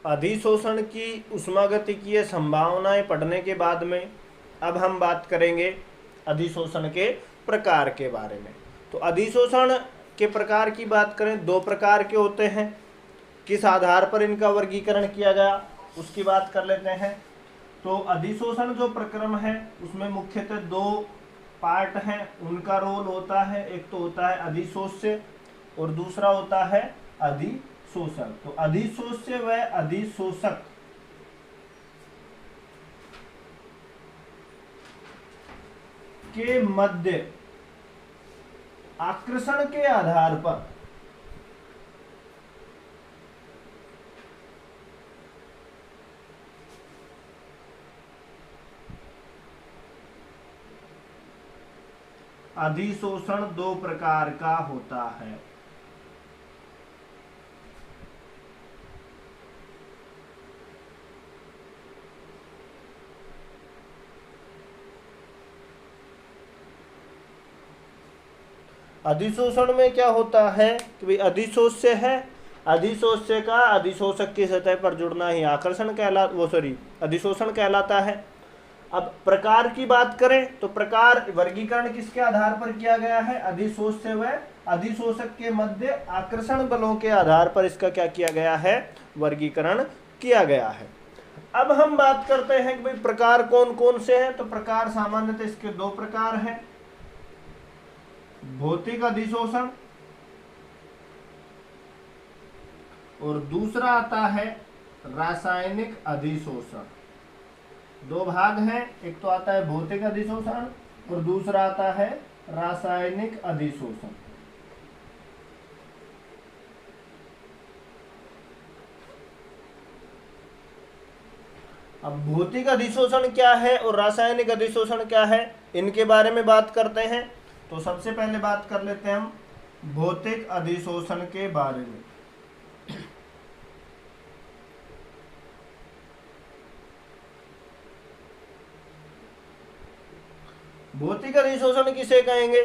अधिशोषण की ऊष्मागतिकीय संभावनाएं पढ़ने के बाद में अब हम बात करेंगे अधिशोषण के प्रकार के बारे में। तो अधिशोषण के प्रकार की बात करें, दो प्रकार के होते हैं। किस आधार पर इनका वर्गीकरण किया गया उसकी बात कर लेते हैं। तो अधिशोषण जो प्रक्रम है उसमें मुख्यतः दो पार्ट हैं, उनका रोल होता है। एक तो होता है अधिशोष्य और दूसरा होता है अधिशोषक। तो अधिशोष्य व अधिशोषक के मध्य आकर्षण के आधार पर अधिशोषण दो प्रकार का होता है। अधिशोषण में क्या होता है कि भाई अधिशोष्य है, अधिशोष्य का अधिशोषक की सतह पर जुड़ना ही आकर्षण अधिशोषण कहलाता है। अब प्रकार की बात करें तो प्रकार वर्गीकरण किसके आधार पर किया गया है, अधिशोष्य व अधिशोषक के मध्य आकर्षण बलों के आधार पर इसका क्या किया गया है, वर्गीकरण किया गया है। अब हम बात करते हैं कि भाई प्रकार कौन कौन से हैं। तो प्रकार सामान्यतः इसके दो प्रकार हैं, भौतिक अधिशोषण और दूसरा आता है रासायनिक अधिशोषण। दो भाग हैं, एक तो आता है भौतिक अधिशोषण और दूसरा आता है रासायनिक अधिशोषण। अब भौतिक अधिशोषण क्या है और रासायनिक अधिशोषण क्या है, इनके बारे में बात करते हैं। तो सबसे पहले बात कर लेते हैं हम भौतिक अधिशोषण के बारे में। भौतिक अधिशोषण किसे कहेंगे,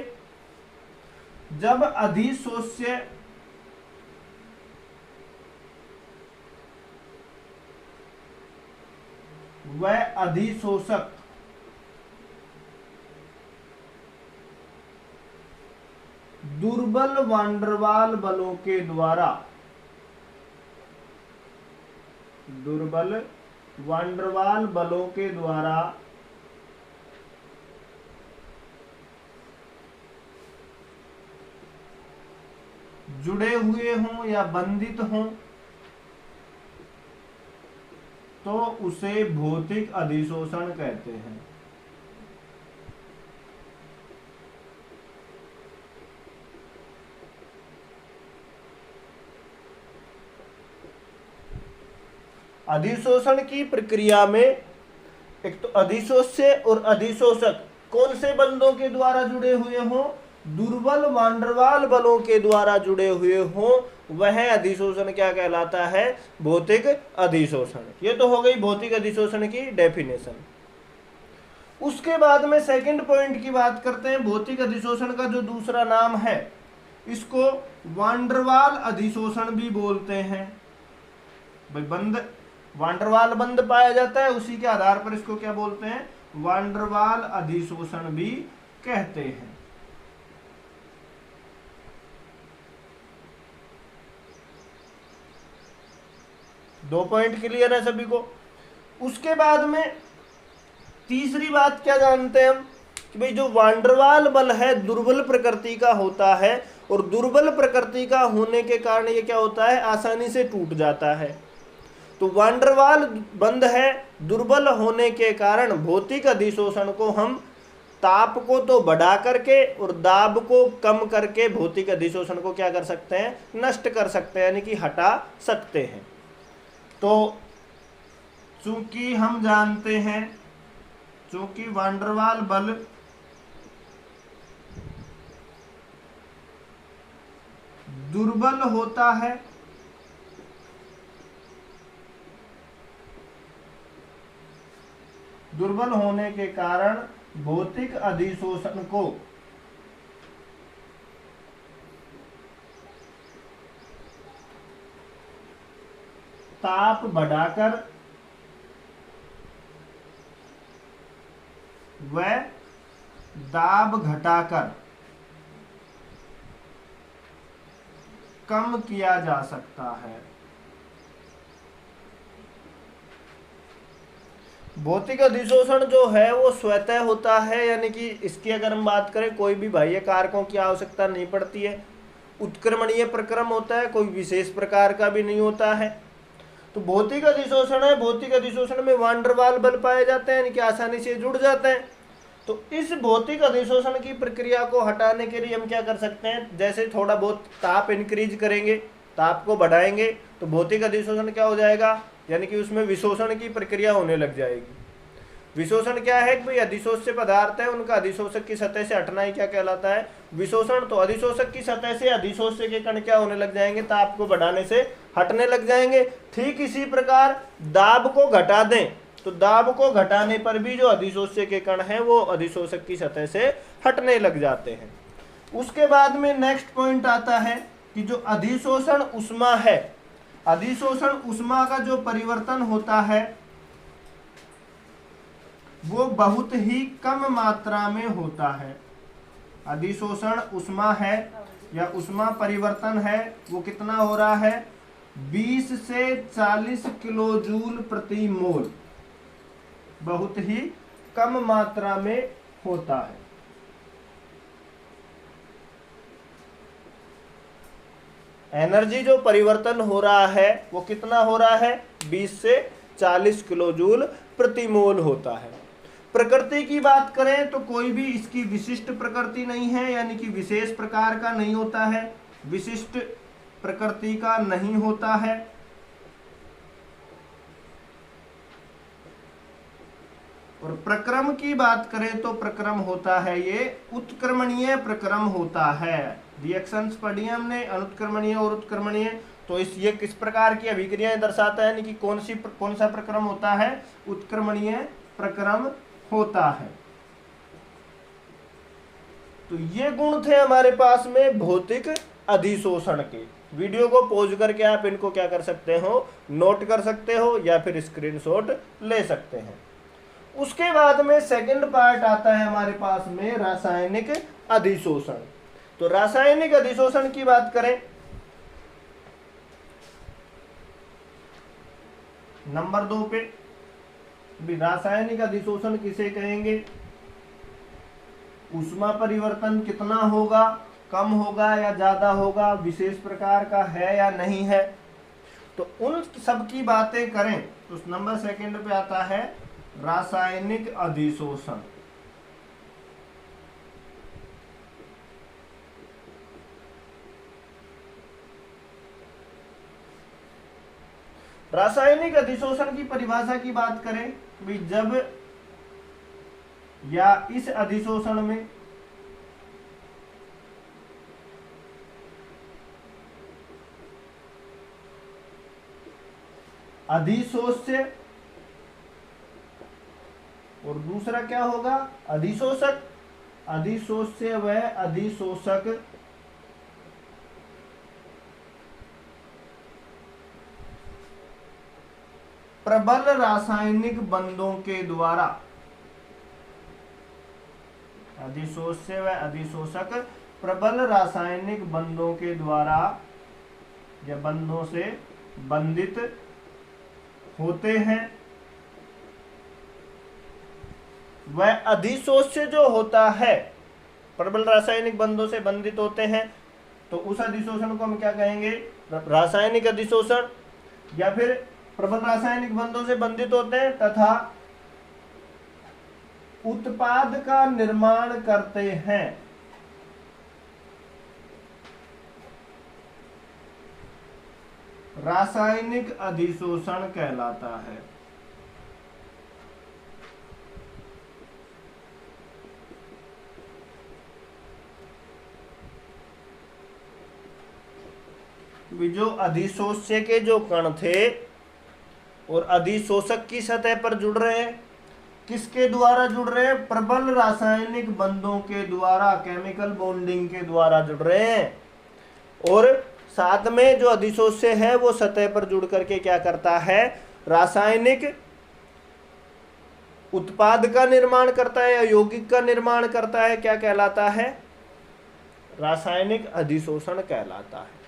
जब अधिशोष्य व अधिशोषक दुर्बल वांडरवाल बलों के द्वारा जुड़े हुए हों या बंधित हों तो उसे भौतिक अधिशोषण कहते हैं। अधिशोषण की प्रक्रिया में एक तो अधिशोष्य और अधिशोषक कौन से बंधों के द्वारा जुड़े हुए हों, दुर्बल वांडरवाल बलों के द्वारा जुड़े हुए हों, वह अधिशोषण क्या कहलाता है, भौतिक अधिशोषण। ये तो हो गई भौतिक अधिशोषण की डेफिनेशन। उसके बाद में सेकंड पॉइंट की बात करते हैं। भौतिक अधिशोषण का जो दूसरा नाम है इसको वांडरवाल अधिशोषण भी बोलते हैं। भाई वांडरवाल बंध पाया जाता है, उसी के आधार पर इसको क्या बोलते हैं, वांडरवाल अधिशोषण भी कहते हैं। दो पॉइंट क्लियर है सभी को। उसके बाद में तीसरी बात क्या जानते हैं हम कि भाई जो वांडरवाल बल है दुर्बल प्रकृति का होता है और दुर्बल प्रकृति का होने के कारण ये क्या होता है, आसानी से टूट जाता है। तो वांडरवाल बंध है, दुर्बल होने के कारण भौतिक अधिशोषण को हम ताप को तो बढ़ा करके और दाब को कम करके भौतिक अधिशोषण को क्या कर सकते हैं, नष्ट कर सकते हैं, यानी कि हटा सकते हैं। तो चूंकि हम जानते हैं चूंकि वांडरवाल बल दुर्बल होता है दुर्बल होने के कारण भौतिक अधिशोषण को ताप बढ़ाकर व दाब घटाकर कम किया जा सकता है। भौतिक अधिशोषण जो है वो स्वतः होता है, यानी कि इसकी अगर हम बात करें कोई भी बाह्य कारकों की आवश्यकता नहीं पड़ती है। उत्क्रमणीय प्रक्रम होता है, कोई विशेष प्रकार का भी नहीं होता है। तो भौतिक अधिशोषण है, भौतिक अधिशोषण में वान डर वाल बल पाए जाते हैं, यानी कि आसानी से जुड़ जाते हैं। तो इस भौतिक अधिशोषण की प्रक्रिया को हटाने के लिए हम क्या कर सकते हैं, जैसे थोड़ा बहुत ताप इंक्रीज करेंगे, ताप को बढ़ाएंगे, तो भौतिक अधिशोषण क्या हो जाएगा, यानी कि उसमें विशोषण की प्रक्रिया होने लग जाएगी। विशोषण क्या है कि भाई अधिशोष्य पदार्थ है, उनका अधिशोषक की सतह से हटना ही क्या कहलाता है, विशोषण। तो अधिशोषक की सतह से अधिशोष्य के कण क्या होने लग जाएंगे, ताप को बढ़ाने से हटने लग जाएंगे। ठीक इसी प्रकार दाब को घटा दें, तो दाब को घटाने पर भी जो अधिशोष्य के कण हैं वो अधिशोषक की सतह से हटने लग जाते हैं। उसके बाद में नेक्स्ट पॉइंट आता है कि जो अधिशोषण उष्मा है, अधिशोषण उष्मा का जो परिवर्तन होता है वो बहुत ही कम मात्रा में होता है। अधिशोषण उष्मा है या उष्मा परिवर्तन है वो कितना हो रहा है, 20 से 40 किलो जूल प्रति मोल, बहुत ही कम मात्रा में होता है। एनर्जी जो परिवर्तन हो रहा है वो कितना हो रहा है, 20 से 40 किलो जूल प्रति मोल होता है। प्रकृति की बात करें तो कोई भी इसकी विशिष्ट प्रकृति नहीं है, यानी कि विशेष प्रकार का नहीं होता है, विशिष्ट प्रकृति का नहीं होता है। और प्रक्रम की बात करें तो प्रक्रम होता है ये उत्क्रमणीय प्रक्रम होता है। रिएक्शंस पढ़ी हमने, अनुत्क्रमणीय और उत्क्रमणीय। तो इस ये किस प्रकार की अभिक्रियाएं दर्शाता है, यानी कि कौन सा प्रक्रम होता है, उत्क्रमणीय प्रक्रम होता है। तो ये गुण थे हमारे पास में भौतिक अधिशोषण के। वीडियो को पॉज करके आप इनको क्या कर सकते हो, नोट कर सकते हो या फिर स्क्रीनशॉट ले सकते हैं। उसके बाद में सेकंड पार्ट आता है हमारे पास में रासायनिक अधिशोषण। तो रासायनिक अधिशोषण की बात करें, नंबर 2 पे भी रासायनिक अधिशोषण किसे कहेंगे, ऊष्मा परिवर्तन कितना होगा, कम होगा या ज्यादा होगा, विशेष प्रकार का है या नहीं है। तो उन सब की बातें करें तो नंबर सेकंड पे आता है रासायनिक अधिशोषण। रासायनिक अधिशोषण की परिभाषा की बात करें भी, जब या इस अधिशोषण में अधिशोष्य और दूसरा क्या होगा, अधिशोषक, अधिशोष्य व अधिशोषक प्रबल रासायनिक बंधों के द्वारा, अधिशोष्य व अधिशोषक प्रबल रासायनिक बंधों के द्वारा या बंधों से बंधित होते हैं। वह अधिशोष्य जो होता है प्रबल रासायनिक बंधों से बंधित होते हैं, तो उस अधिशोषण को हम क्या कहेंगे, रासायनिक अधिशोषण। या फिर प्रबल रासायनिक बंधों से बंधित होते हैं तथा उत्पाद का निर्माण करते हैं, रासायनिक अधिशोषण कहलाता है। जो अधिशोष्य के जो कण थे और अधिशोषक की सतह पर जुड़ रहे हैं, किसके द्वारा जुड़ रहे हैं, प्रबल रासायनिक बंधों के द्वारा, केमिकल बॉन्डिंग के द्वारा जुड़ रहे हैं। और साथ में जो अधिशोष्य है वो सतह पर जुड़ करके क्या करता है, रासायनिक उत्पाद का निर्माण करता है या यौगिक का निर्माण करता है, क्या कहलाता है, रासायनिक अधिशोषण कहलाता है।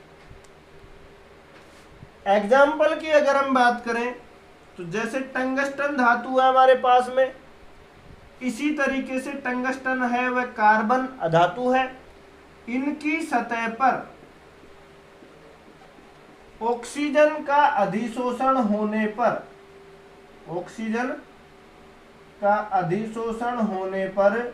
एग्जाम्पल की अगर हम बात करें तो जैसे टंगस्टन धातु है हमारे पास में, इसी तरीके से टंगस्टन है वह कार्बन अधातु है। इनकी सतह पर ऑक्सीजन का अधिशोषण होने पर, ऑक्सीजन का अधिशोषण होने पर,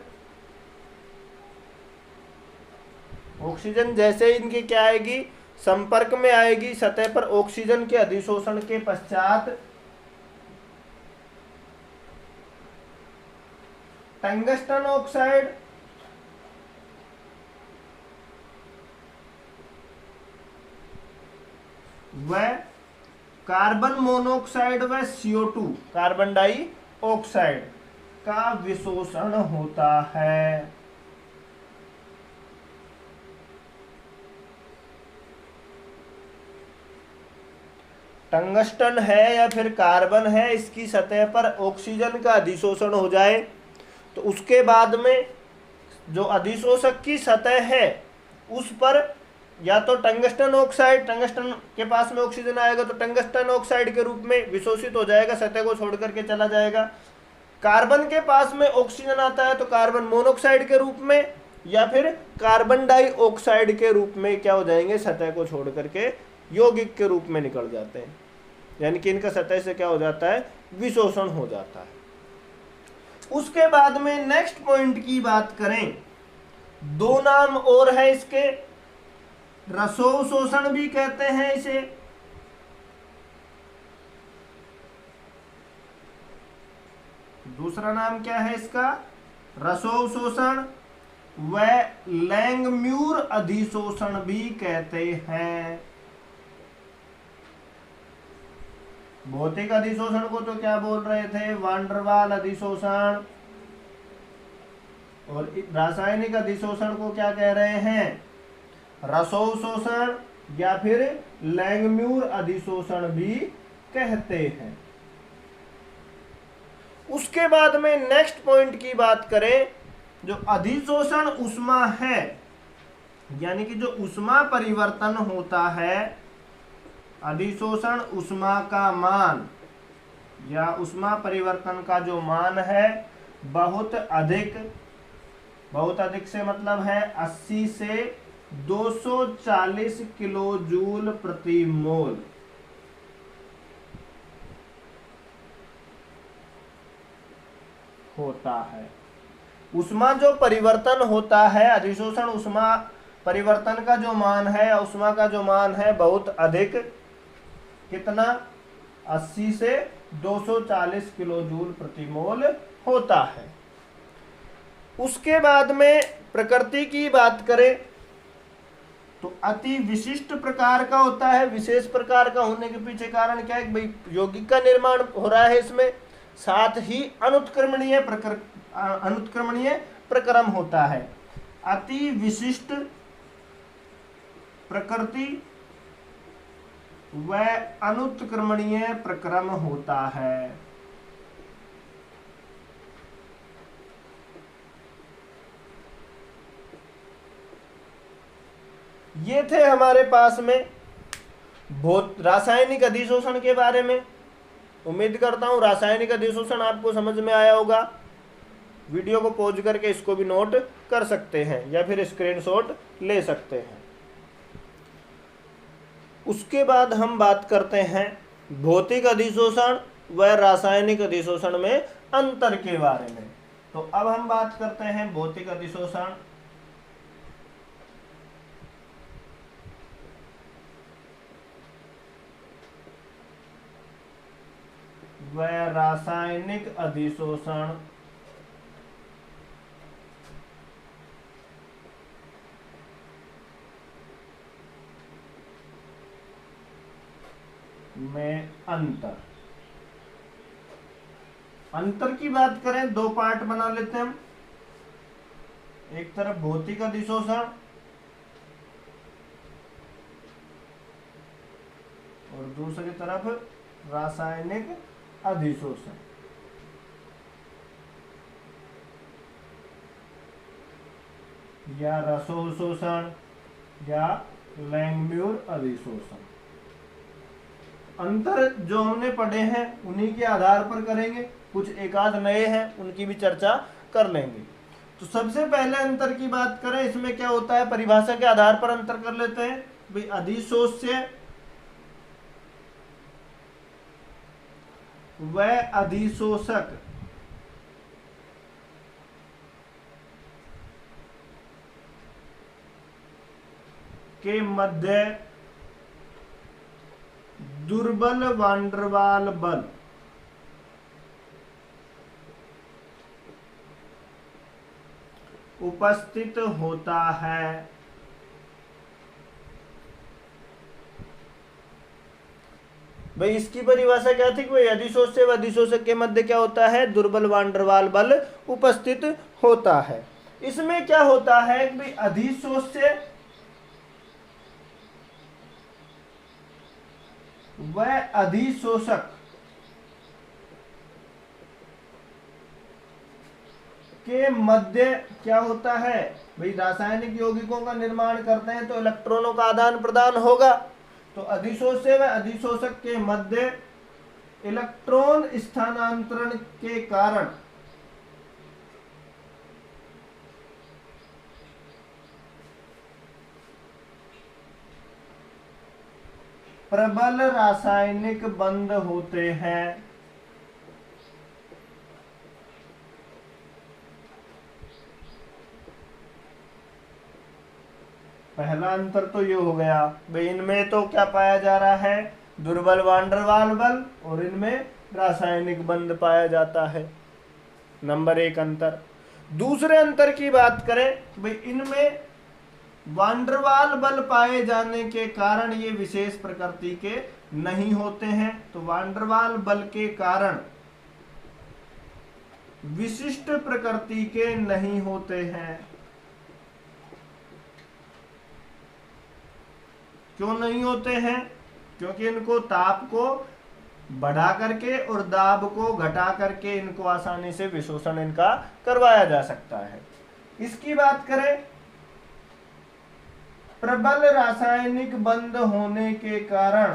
ऑक्सीजन जैसे इनकी क्या आएगी, संपर्क में आएगी सतह पर, ऑक्सीजन के अधिशोषण के पश्चात टंगस्टन ऑक्साइड व कार्बन मोनोऑक्साइड व CO2 कार्बन डाई ऑक्साइड का विशोषण होता है। टंगस्टन है या फिर कार्बन है, इसकी सतह पर ऑक्सीजन का अधिशोषण हो जाए तो उसके बाद में जो अधिशोषक की सतह है उस पर या तो टंगस्टन ऑक्साइड, टंगस्टन के पास में ऑक्सीजन आएगा तो टंगस्टन ऑक्साइड के रूप में विशोषित हो जाएगा, सतह को छोड़ करके चला जाएगा। कार्बन के पास में ऑक्सीजन आता है तो कार्बन मोनोऑक्साइड के रूप में या फिर कार्बन डाइऑक्साइड के रूप में क्या हो जाएंगे, सतह को छोड़ करके यौगिक के रूप में निकल जाते हैं, यानी कि इनका सतह से क्या हो जाता है, विशोषण हो जाता है। उसके बाद में नेक्स्ट पॉइंट की बात करें, दो नाम और है इसके, रसोशोषण भी कहते हैं इसे, दूसरा नाम क्या है इसका, रसोशोषण व लैंगम्यूर अधिशोषण भी कहते हैं। भौतिक अधिशोषण को तो क्या बोल रहे थे, वांडरवाल अधिशोषण, और रासायनिक अधिशोषण को क्या कह रहे हैं, रसोशोषण या फिर लैंगम्यूर अधिशोषण भी कहते हैं। उसके बाद में नेक्स्ट पॉइंट की बात करें, जो अधिशोषण ऊष्मा है, यानी कि जो ऊष्मा परिवर्तन होता है, अधिशोषण ऊष्मा का मान या ऊष्मा परिवर्तन का जो मान है बहुत अधिक, बहुत अधिक से मतलब है 80 से 240 किलो जूल प्रति मोल। होता है। ऊष्मा जो परिवर्तन होता है, अधिशोषण ऊष्मा परिवर्तन का जो मान है, ऊष्मा का जो मान है बहुत अधिक, कितना, 80 से 240 किलो जूल प्रति मोल होता है। उसके बाद में प्रकृति की बात करें तो अति विशिष्ट प्रकार का होता है। विशेष प्रकार का होने के पीछे कारण क्या है, भाई यौगिक का निर्माण हो रहा है इसमें, साथ ही अनुत्क्रमणीय प्रक्रम होता है। अति विशिष्ट प्रकृति व अनुत्क्रमणीय प्रक्रम होता है। ये थे हमारे पास में रासायनिक अधिशोषण के बारे में। उम्मीद करता हूं रासायनिक अधिशोषण आपको समझ में आया होगा। वीडियो को पॉज करके इसको भी नोट कर सकते हैं या फिर स्क्रीनशॉट ले सकते हैं। उसके बाद हम बात करते हैं भौतिक अधिशोषण व रासायनिक अधिशोषण में अंतर के बारे में। तो अब हम बात करते हैं भौतिक अधिशोषण व रासायनिक अधिशोषण में अंतर। अंतर की बात करें, दो पार्ट बना लेते हैं हम। एक तरफ भौतिक अधिशोषण और दूसरी तरफ रासायनिक अधिशोषण। या रसोशोषण या लैंगम्यूर अधिशोषण। अंतर जो हमने पढ़े हैं उन्हीं के आधार पर करेंगे, कुछ एक आध नए हैं उनकी भी चर्चा कर लेंगे। तो सबसे पहले अंतर की बात करें, इसमें क्या होता है, परिभाषा के आधार पर अंतर कर लेते हैं भाई। अधिशोष्य व अधिशोषक के मध्य दुर्बल वान डेर वाल बल उपस्थित होता है। भाई इसकी परिभाषा क्या थी कि भाई अधिशोष्य व अधिशोषक के मध्य क्या होता है, दुर्बल वान डेर वाल बल उपस्थित होता है। इसमें क्या होता है कि भाई अधिशोष्य व अधिशोषक के मध्य क्या होता है भाई, रासायनिक यौगिकों का निर्माण करते हैं तो इलेक्ट्रॉनों का आदान प्रदान होगा। तो अधिशोष्य व अधिशोषक के मध्य इलेक्ट्रॉन स्थानांतरण के कारण प्रबल रासायनिक बंध होते हैं। पहला अंतर तो ये हो गया भाई, इनमें तो क्या पाया जा रहा है, दुर्बल वान डेर वाल बल, और इनमें रासायनिक बंध पाया जाता है। नंबर एक अंतर। दूसरे अंतर की बात करें भाई, इनमें वान डेर वाल बल पाए जाने के कारण ये विशेष प्रकृति के नहीं होते हैं। तो वान डेर वाल बल के कारण विशिष्ट प्रकृति के नहीं होते हैं। क्यों नहीं होते हैं? क्योंकि इनको ताप को बढ़ा करके और दाब को घटा करके इनको आसानी से विशोषण इनका करवाया जा सकता है। इसकी बात करें, प्रबल रासायनिक बंध होने के कारण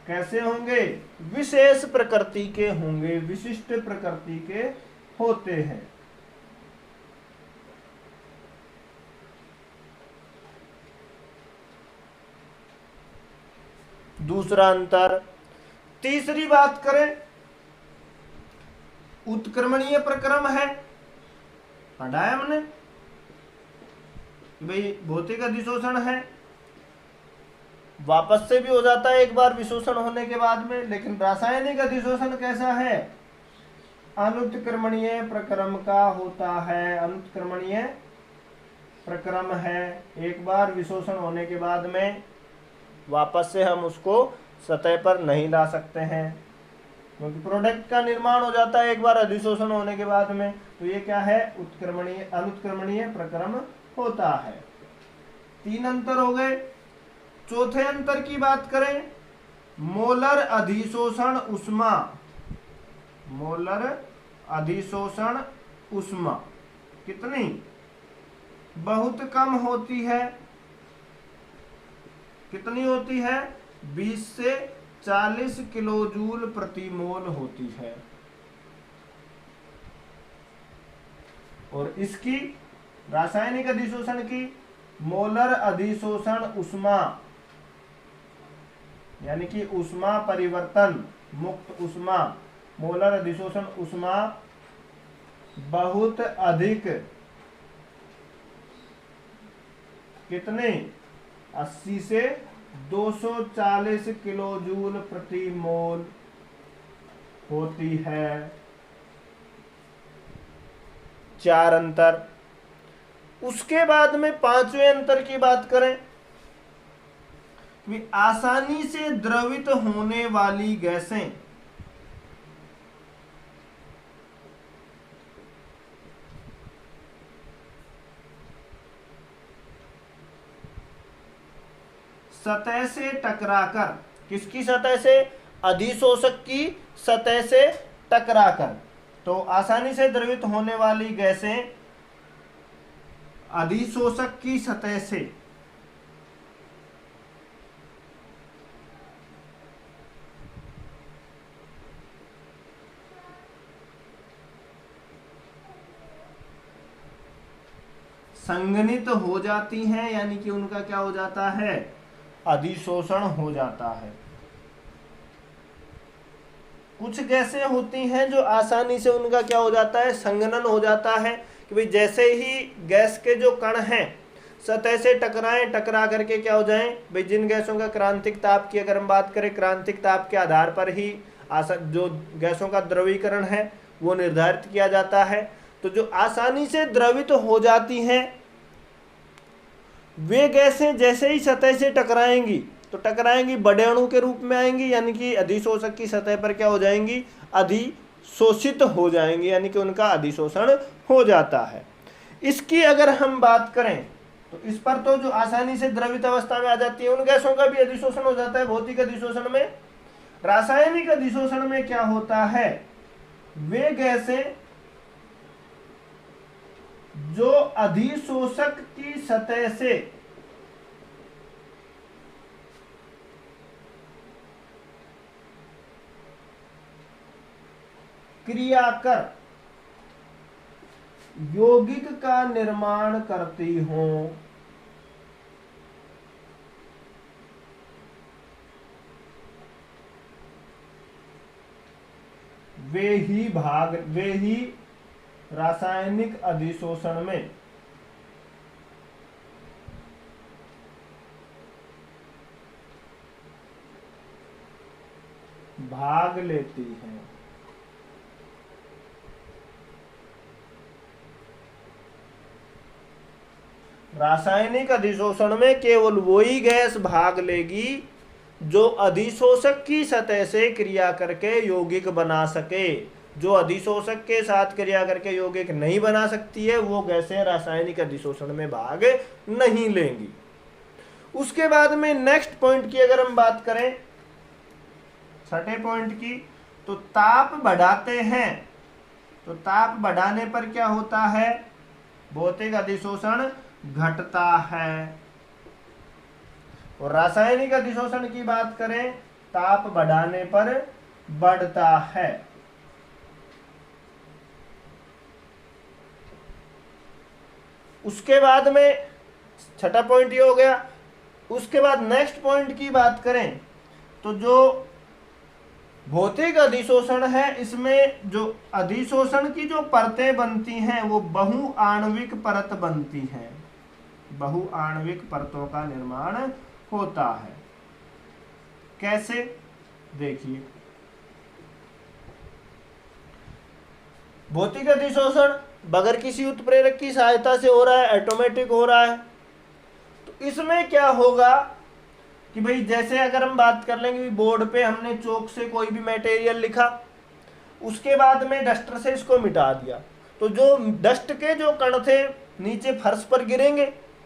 कैसे होंगे, विशेष प्रकृति के होंगे, विशिष्ट प्रकृति के होते हैं। दूसरा अंतर। तीसरी बात करें, उत्क्रमणीय प्रक्रम है, पढ़ा है हमने भाई। भौतिक अधिशोषण है, वापस से भी हो जाता है एक बार विशोषण होने के बाद में, लेकिन रासायनिक अधिशोषण कैसा है, अनुत्क्रमणीय प्रक्रम का होता है। अनुत्क्रमणीय प्रक्रम है, एक बार विशोषण होने के बाद में वापस से हम उसको सतह पर नहीं ला सकते हैं, क्योंकि प्रोडक्ट का निर्माण हो जाता है एक बार अधिशोषण होने के बाद में। तो ये क्या है, उत्क्रमणीय अनुत्क्रमणीय प्रक्रम होता है। तीन अंतर हो गए। चौथे अंतर की बात करें, मोलर अधिशोषण उष्मा। मोलर अधिशोषण उष्मा कितनी, बहुत कम होती है। कितनी होती है, 20 से 40 किलो जूल प्रति मोल होती है। और इसकी रासायनिक अधिशोषण की मोलर अधिशोषण उष्मा, यानी कि उष्मा परिवर्तन मुक्त उष्मा, मोलर अधिशोषण उष्मा बहुत अधिक, कितने, 80 से 240 किलो जूल प्रति मोल होती है। चार अंतर। उसके बाद में पांचवें अंतर की बात करें, आसानी से द्रवित होने वाली गैसें सतह से टकराकर, किसकी सतह से? अधिशोषक की सतह से टकराकर। तो आसानी से द्रवित होने वाली गैसें अधिशोषक की सतह से संघनित हो जाती हैं, यानी कि उनका क्या हो जाता है? अधिशोषण हो जाता है। कुछ गैसें होती हैं जो आसानी से उनका क्या हो जाता है? संघनन हो जाता है कि भाई जैसे ही गैस के जो कण हैं सतह से टकराएं, टकरा करके क्या हो जाएं? भाई जिन गैसों का क्रांतिक ताप की अगर हम बात करें, क्रांतिक ताप के आधार पर ही जो गैसों का द्रवीकरण है वो निर्धारित किया जाता है। तो जो आसानी से द्रवित हो जाती हैं वे गैसें जैसे ही सतह से टकराएंगी तो टकराएंगी, बड़े अणु के रूप में आएंगी, यानी कि अधिशोषक की सतह पर क्या हो जाएंगी? अधिशोषित हो जाएंगी, यानी कि उनका अधिशोषण हो जाता है। इसकी अगर हम बात करें तो इस पर तो जो आसानी से द्रवित अवस्था में आ जाती है उन गैसों का भी अधिशोषण हो जाता है भौतिक अधिशोषण में। रासायनिक अधिशोषण में क्या होता है? वे गैसें जो अधिशोषक की सतह से क्रिया कर यौगिक का निर्माण करती हों, वे ही रासायनिक अधिशोषण में भाग लेती हैं। रासायनिक अधिशोषण में केवल वही गैस भाग लेगी जो अधिशोषक की सतह से क्रिया करके यौगिक बना सके। जो अधिशोषक के साथ क्रिया करके यौगिक नहीं बना सकती है वो गैसें रासायनिक अधिशोषण में भाग नहीं लेंगी। उसके बाद में नेक्स्ट पॉइंट की अगर हम बात करें, छठे पॉइंट की, तो ताप बढ़ाते हैं। तो ताप बढ़ाने पर क्या होता है? भौतिक अधिशोषण घटता है। और रासायनिक अधिशोषण की बात करें, ताप बढ़ाने पर बढ़ता है। उसके बाद में छठा पॉइंट ये हो गया। उसके बाद नेक्स्ट पॉइंट की बात करें तो जो भौतिक अधिशोषण है इसमें जो अधिशोषण की जो परतें बनती हैं वो बहुआण्विक परत बनती हैं। बहुआण्विक परतों का निर्माण होता है। कैसे? देखिए, भौतिक अधिशोषण बगैर किसी उत्प्रेरक की सहायता से हो रहा है, ऑटोमेटिक हो रहा है। तो इसमें क्या होगा कि भाई जैसे अगर हम बात कर लेंगे बोर्ड पे हमने चौक से कोई भी मटेरियल लिखा, उसके बाद में डस्टर से इसको मिटा दिया, तो जो डस्ट के जो कण थे नीचे फर्श पर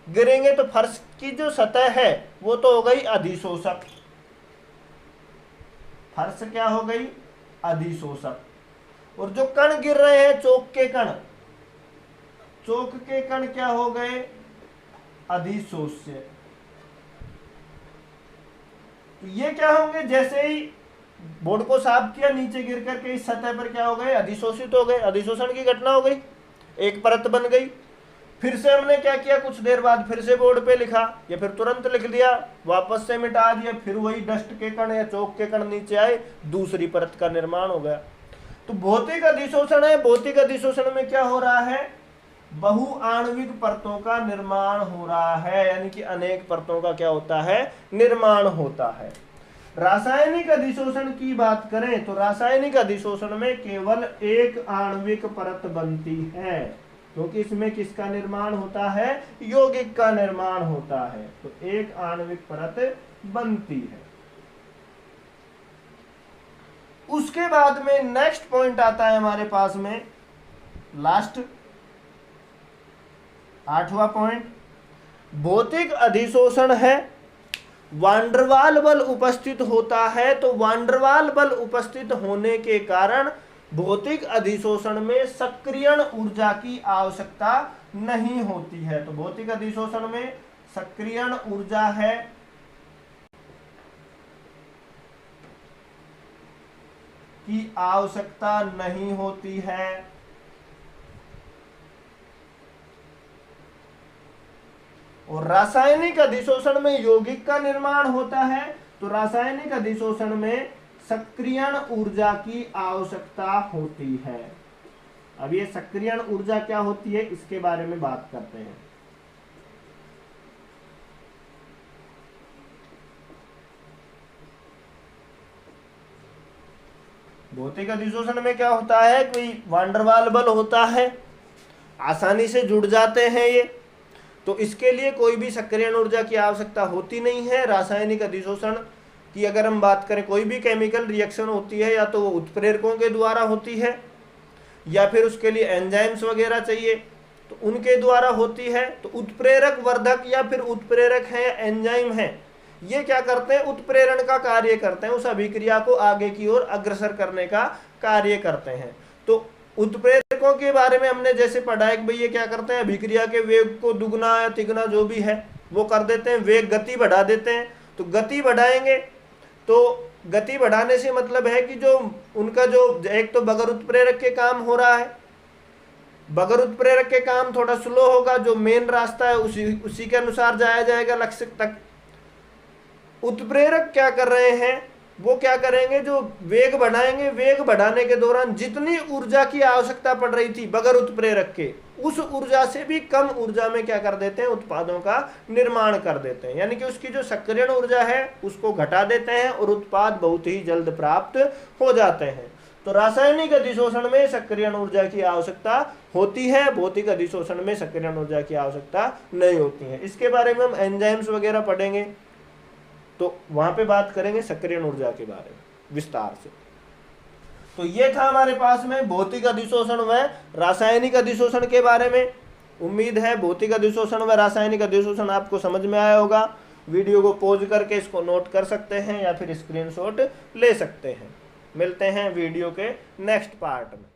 गिरेंगे तो फर्श की जो सतह है वो तो हो गई अधिशोषक। फर्श क्या हो गई? अधिशोषक। और जो कण गिर रहे हैं चौक के कण क्या हो गए? अधिशोष्य। तो ये क्या होंगे? जैसे ही बोर्ड को साफ किया, नीचे गिर करके इस सतह पर क्या हो गए? अधिशोषित हो गए। अधिशोषण की घटना हो गई, एक परत बन गई। फिर से हमने क्या किया? कुछ देर बाद फिर से बोर्ड पे लिखा या फिर तुरंत लिख दिया, वापस से मिटा दिया, फिर वही डस्ट के कण या चौक के कण नीचे आए, दूसरी परत का निर्माण हो गया। तो भौतिक अधिशोषण है। भौतिक अधिशोषण में क्या हो रहा है? बहुआण्विक परतों का निर्माण हो रहा है, यानी कि अनेक परतों का क्या होता है? निर्माण होता है। रासायनिक अधिशोषण की बात करें तो रासायनिक अधिशोषण में केवल एक आणविक परत बनती है, क्योंकि इसमें किसका निर्माण होता है? यौगिक का निर्माण होता है। तो एक आणविक परत बनती है। उसके बाद में नेक्स्ट पॉइंट आता है हमारे पास में, लास्ट 8वां पॉइंट। भौतिक अधिशोषण है वान डेर वाल बल उपस्थित होता है तो वान डेर वाल बल उपस्थित होने के कारण भौतिक अधिशोषण में सक्रियण ऊर्जा की आवश्यकता नहीं होती है। तो भौतिक अधिशोषण में सक्रियण ऊर्जा है की आवश्यकता नहीं होती है। और रासायनिक अधिशोषण में यौगिक का निर्माण होता है तो रासायनिक अधिशोषण में सक्रियण ऊर्जा की आवश्यकता होती है। अब ये सक्रियण ऊर्जा क्या होती है इसके बारे में बात करते हैं। भौतिक अधिशोषण में क्या होता है, कोई वान डेर वाल बल होता है, आसानी से जुड़ जाते हैं ये, तो इसके लिए कोई भी सक्रियण ऊर्जा की आवश्यकता होती नहीं है। रासायनिक अधिशोषण की अगर हम बात करें, कोई भी केमिकल रिएक्शन होती है या तो वो उत्प्रेरकों के द्वारा होती है या फिर उसके लिए एंजाइम्स वगैरह चाहिए तो उनके द्वारा होती है। तो उत्प्रेरक वर्धक या फिर उत्प्रेरक है, एंजाइम है, ये क्या करते हैं, उत्प्रेरण का कार्य करते हैं, उस अभिक्रिया को आगे की ओर अग्रसर करने का कार्य करते हैं। तो उत्प्रेरकों के बारे में हमने जैसे पढ़ा है कि भाई ये क्या करते हैं, अभिक्रिया के वेग को दुगना या तिगुना जो भी है वो कर देते हैं, वेग गति बढ़ा देते हैं। तो गति बढ़ाएंगे तो गति बढ़ाने से मतलब है कि जो उनका जो एक तो बगैर उत्प्रेरक के काम हो रहा है, बगैर उत्प्रेरक के काम थोड़ा स्लो होगा, जो मेन रास्ता है उसी के अनुसार जाया जाएगा लक्ष्य तक। उत्प्रेरक क्या कर रहे हैं, वो क्या करेंगे, जो वेग बढ़ाएंगे, वेग बढ़ाने के दौरान जितनी ऊर्जा की आवश्यकता पड़ रही थी बगैर उत्प्रेरक के, उस ऊर्जा से भी कम ऊर्जा में क्या कर देते हैं, उत्पादों का निर्माण कर देते हैं। यानी कि उसकी जो सक्रियण ऊर्जा है उसको घटा देते हैं और उत्पाद बहुत ही जल्द प्राप्त हो जाते हैं। तो रासायनिक अधिशोषण में सक्रियण ऊर्जा की आवश्यकता होती है, भौतिक अधिशोषण में सक्रियण ऊर्जा की आवश्यकता नहीं होती है। इसके बारे में हम एंजाइम्स वगैरह पढ़ेंगे तो वहां पे बात करेंगे सक्रियण ऊर्जा के बारे में विस्तार से। तो ये था हमारे पास में भौतिक अधिशोषण व रासायनिक अधिशोषण के बारे में। उम्मीद है भौतिक अधिशोषण व रासायनिक अधिशोषण आपको समझ में आया होगा। वीडियो को पॉज करके इसको नोट कर सकते हैं या फिर स्क्रीनशॉट ले सकते हैं। मिलते हैं वीडियो के नेक्स्ट पार्ट में।